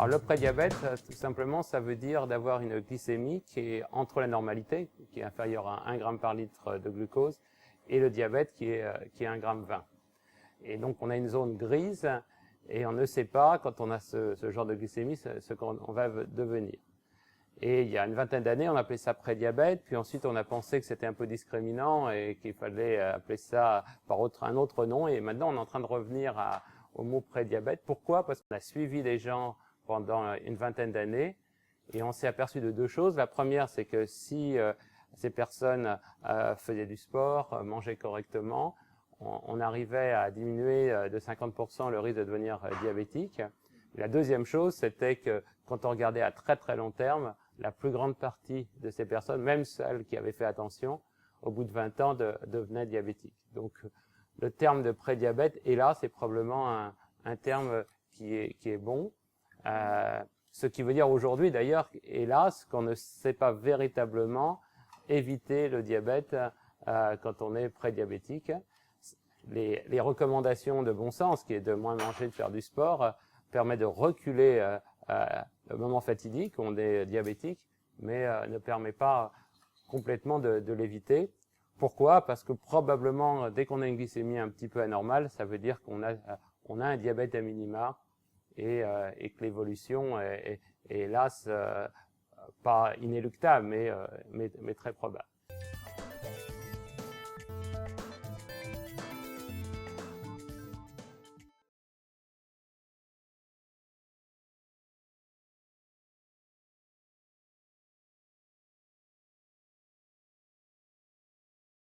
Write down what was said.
Alors le prédiabète, tout simplement, ça veut dire d'avoir une glycémie qui est entre la normalité, qui est inférieure à 1 g par litre de glucose, et le diabète qui est 1,20 g. Et donc on a une zone grise et on ne sait pas, quand on a ce genre de glycémie, ce qu'on va devenir. Et il y a une vingtaine d'années, on appelait ça prédiabète, puis ensuite on a pensé que c'était un peu discriminant et qu'il fallait appeler ça par un autre nom, et maintenant on est en train de revenir au mot prédiabète. Pourquoi? Parce qu'on a suivi les gens pendant une vingtaine d'années et on s'est aperçu de deux choses. La première, c'est que si ces personnes faisaient du sport, mangeaient correctement, on arrivait à diminuer de 50% le risque de devenir diabétique. La deuxième chose, c'était que quand on regardait à très très long terme, la plus grande partie de ces personnes, même celles qui avaient fait attention, au bout de 20 ans, devenaient diabétiques. Donc le terme de prédiabète, et là, c'est probablement un terme qui est bon. Ce qui veut dire aujourd'hui, d'ailleurs, hélas, qu'on ne sait pas véritablement éviter le diabète quand on est prédiabétique. Les recommandations de bon sens, qui est de moins manger, de faire du sport, permet de reculer le moment fatidique où on est diabétique, mais ne permet pas complètement de l'éviter. Pourquoi? Parce que probablement, dès qu'on a une glycémie un petit peu anormale, ça veut dire qu'on a un diabète à minima et que l'évolution est hélas pas inéluctable, mais très probable.